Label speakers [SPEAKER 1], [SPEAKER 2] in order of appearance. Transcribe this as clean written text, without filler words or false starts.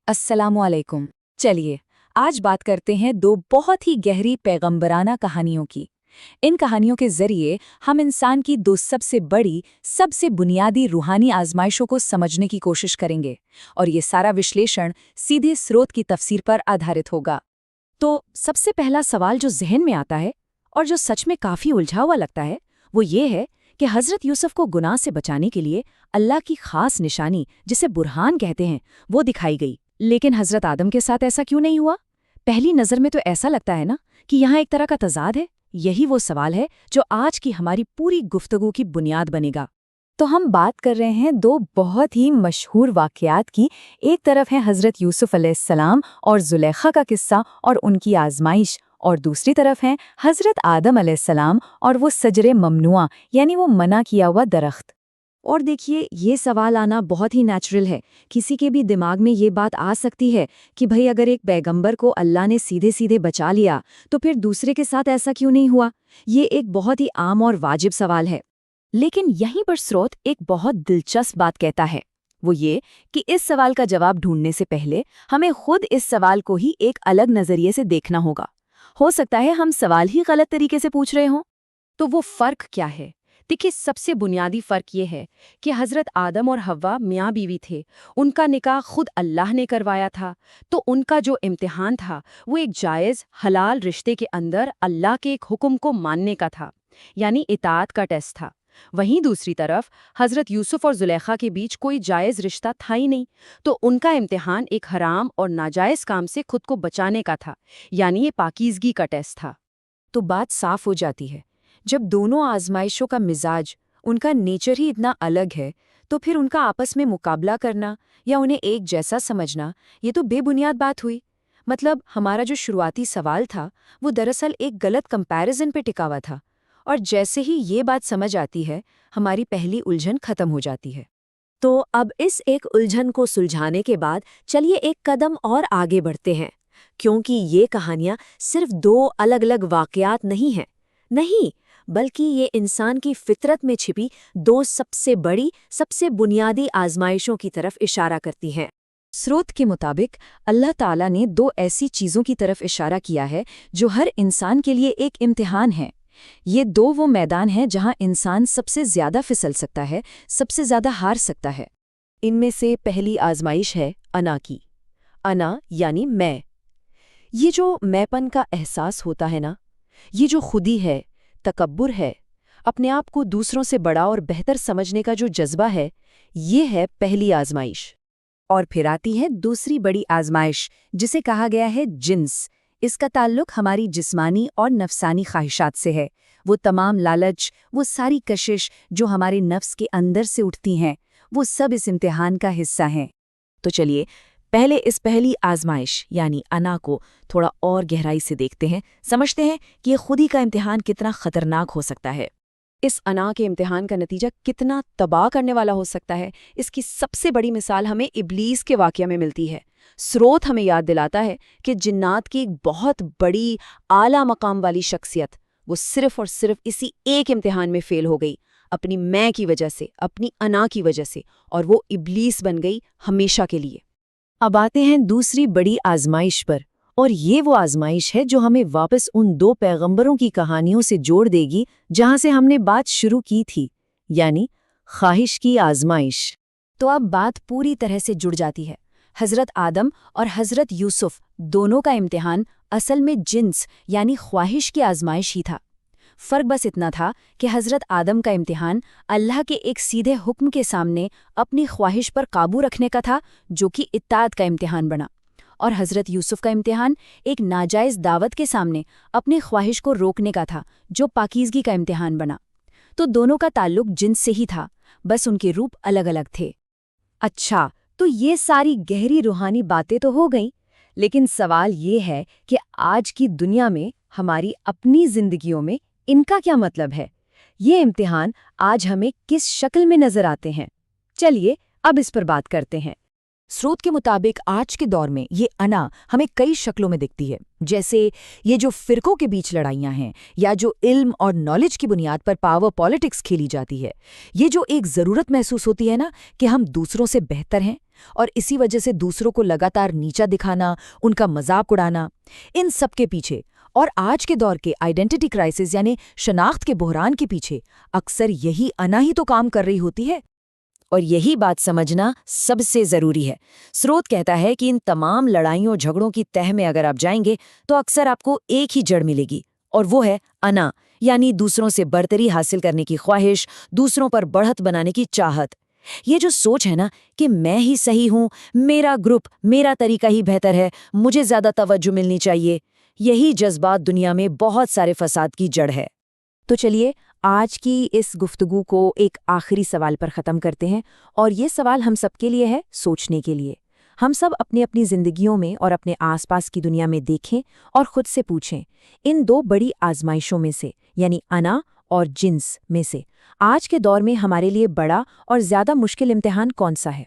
[SPEAKER 1] अस्सलामु अलैकुम। चलिए आज बात करते हैं दो बहुत ही गहरी पैगंबराना कहानियों की। इन कहानियों के जरिए हम इंसान की दो सबसे बड़ी, सबसे बुनियादी रूहानी आजमाइशों को समझने की कोशिश करेंगे, और ये सारा विश्लेषण सीधे स्रोत की तफसीर पर आधारित होगा। तो सबसे पहला सवाल जो जहन में आता है और जो सच में काफी उलझा हुआ लगता है, वो ये है कि हजरत यूसुफ को गुनाह से बचाने के लिए अल्लाह की खास निशानी, जिसे बुरहान कहते हैं, वो दिखाई गई। लेकिन हजरत आदम के साथ ऐसा क्यों नहीं हुआ? पहली नज़र में तो ऐसा लगता है ना कि यहाँ एक तरह का तजाद है। यही वो सवाल है जो आज की हमारी पूरी गुफ्तगू की बुनियाद बनेगा। तो हम बात कर रहे हैं दो बहुत ही मशहूर वाक़यात की। एक तरफ है हज़रत यूसुफ अलैहिस्सलाम और ज़ुलेखा का किस्सा और उनकी आजमाइश, और दूसरी तरफ है हज़रत आदम अलैहिस्सलाम और वो सजरे ममनुआ, यानी वो मना किया हुआ दरख्त। और देखिए, ये सवाल आना बहुत ही नेचुरल है। किसी के भी दिमाग में ये बात आ सकती है कि भाई, अगर एक पैगंबर को अल्लाह ने सीधे सीधे बचा लिया तो फिर दूसरे के साथ ऐसा क्यों नहीं हुआ? ये एक बहुत ही आम और वाजिब सवाल है। लेकिन यहीं पर स्रोत एक बहुत दिलचस्प बात कहता है। वो ये कि इस सवाल का जवाब ढूंढने से पहले हमें खुद इस सवाल को ही एक अलग नजरिए से देखना होगा। हो सकता है हम सवाल ही गलत तरीके से पूछ रहे हों। तो वो फर्क क्या है? देखिए, सबसे बुनियादी फ़र्क ये है कि हज़रत आदम और हव्वा मियाँ बीवी थे। उनका निकाह खुद अल्लाह ने करवाया था। तो उनका जो इम्तिहान था वो एक जायज़ हलाल रिश्ते के अंदर अल्लाह के एक हुक्म को मानने का था, यानी इताअत का टेस्ट था। वहीं दूसरी तरफ हज़रत यूसुफ और ज़ुलेखा के बीच कोई जायज़ रिश्ता था ही नहीं। तो उनका इम्तिहान एक हराम और नाजायज़ काम से खुद को बचाने का था, यानी ये पाकीज़गी का टेस्ट था। तो बात साफ हो जाती है, जब दोनों आजमाइशों का मिजाज, उनका नेचर ही इतना अलग है, तो फिर उनका आपस में मुकाबला करना या उन्हें एक जैसा समझना, ये तो बेबुनियाद बात हुई। मतलब हमारा जो शुरुआती सवाल था वो दरअसल एक गलत कंपैरिजन पे टिका हुआ था, और जैसे ही ये बात समझ आती है, हमारी पहली उलझन खत्म हो जाती है। तो अब इस एक उलझन को सुलझाने के बाद चलिए एक कदम और आगे बढ़ते हैं, क्योंकि ये कहानियाँ सिर्फ दो अलग अलग वाक़यात नहीं हैं। नहीं, बल्कि ये इंसान की फितरत में छिपी दो सबसे बड़ी, सबसे बुनियादी आजमाइशों की तरफ इशारा करती हैं। स्रोत के मुताबिक अल्लाह ताला ने दो ऐसी चीज़ों की तरफ इशारा किया है जो हर इंसान के लिए एक इम्तिहान है। ये दो वो मैदान हैं जहां इंसान सबसे ज़्यादा फिसल सकता है, सबसे ज़्यादा हार सकता है। इनमें से पहली आजमाइश है अना की। अना यानी मैं। ये जो मैंपन का एहसास होता है ना, ये जो खुदी है, तकब्बुर है, अपने आप को दूसरों से बड़ा और बेहतर समझने का जो जज्बा है, ये है पहली आजमाइश। और फिर आती है दूसरी बड़ी आजमाइश, जिसे कहा गया है जिन्स। इसका ताल्लुक हमारी जिस्मानी और नफसानी ख्वाहिशात से है। वो तमाम लालच, वो सारी कशिश जो हमारे नफ्स के अंदर से उठती हैं, वो सब इस इम्तिहान का हिस्सा हैं। तो चलिए पहले इस पहली आजमाइश यानी अना को थोड़ा और गहराई से देखते हैं, समझते हैं कि ये खुदी का इम्तिहान कितना खतरनाक हो सकता है। इस अना के इम्तिहान का नतीजा कितना तबाह करने वाला हो सकता है, इसकी सबसे बड़ी मिसाल हमें इब्लीस के वाक़या में मिलती है। स्रोत हमें याद दिलाता है कि जिन्नात की एक बहुत बड़ी आला मकाम वाली शख्सियत, वो सिर्फ और सिर्फ इसी एक इम्तिहान में फ़ेल हो गई, अपनी मैं की वजह से, अपनी अना की वजह से, और वो इब्लीस बन गई हमेशा के लिए। अब आते हैं दूसरी बड़ी आजमाइश पर, और ये वो आजमाइश है जो हमें वापस उन दो पैगंबरों की कहानियों से जोड़ देगी जहां से हमने बात शुरू की थी, यानी ख्वाहिश की आजमाइश। तो अब बात पूरी तरह से जुड़ जाती है। हज़रत आदम और हज़रत यूसुफ दोनों का इम्तिहान असल में जिन्स यानी ख्वाहिश की आजमाइश ही था। फ़र्क बस इतना था कि हज़रत आदम का इम्तिहान अल्लाह के एक सीधे हुक्म के सामने अपनी ख्वाहिश पर काबू रखने का था, जो कि इत्ताअत का इम्तिहान बना। और हज़रत यूसुफ का इम्तिहान एक नाजायज़ दावत के सामने अपनी ख्वाहिश को रोकने का था, जो पाकीज़गी का इम्तिहान बना। तो दोनों का ताल्लुक जिन्स से ही था, बस उनके रूप अलग अलग थे। अच्छा, तो ये सारी गहरी रूहानी बातें तो हो गईं, लेकिन सवाल ये है कि आज की दुनिया में, हमारी अपनी ज़िंदगियों में इनका क्या मतलब है? ये इम्तिहान आज हमें किस शक्ल में नज़र आते हैं? चलिए अब इस पर बात करते हैं।
[SPEAKER 2] स्रोत के मुताबिक आज के दौर में ये अना हमें कई शक्लों में दिखती है, जैसे ये जो फिरकों के बीच लड़ाइयां हैं या जो इल्म और नॉलेज की बुनियाद पर पावर पॉलिटिक्स खेली जाती है। ये जो एक ज़रूरत महसूस होती है ना कि हम दूसरों से बेहतर हैं और इसी वजह से दूसरों को लगातार नीचा दिखाना, उनका मजाक उड़ाना, इन सब के पीछे और आज के दौर के आइडेंटिटी क्राइसिस यानी शनाख्त के बहरान के पीछे अक्सर यही अना ही तो काम कर रही होती है।
[SPEAKER 1] और यही बात समझना सबसे जरूरी है। स्रोत कहता है कि इन तमाम लड़ाइयों झगड़ों की तह में अगर आप जाएंगे तो अक्सर आपको एक ही जड़ मिलेगी, और वो है अना, यानी दूसरों से बरतरी हासिल करने की ख्वाहिश, दूसरों पर बढ़त बनाने की चाहत। ये जो सोच है ना कि मैं ही सही हूं, मेरा ग्रुप, मेरा तरीका ही बेहतर है, मुझे ज्यादा तवज्जो मिलनी चाहिए, यही जज्बात दुनिया में बहुत सारे फसाद की जड़ है।
[SPEAKER 2] तो चलिए आज की इस गुफ्तगू को एक आखिरी सवाल पर ख़त्म करते हैं, और ये सवाल हम सबके लिए है, सोचने के लिए। हम सब अपनी अपनी ज़िंदगियों में और अपने आसपास की दुनिया में देखें और खुद से पूछें, इन दो बड़ी आजमाइशों में से यानी अना और जिन्स में से आज के दौर में हमारे लिए बड़ा और ज़्यादा मुश्किल इम्तिहान कौन सा है।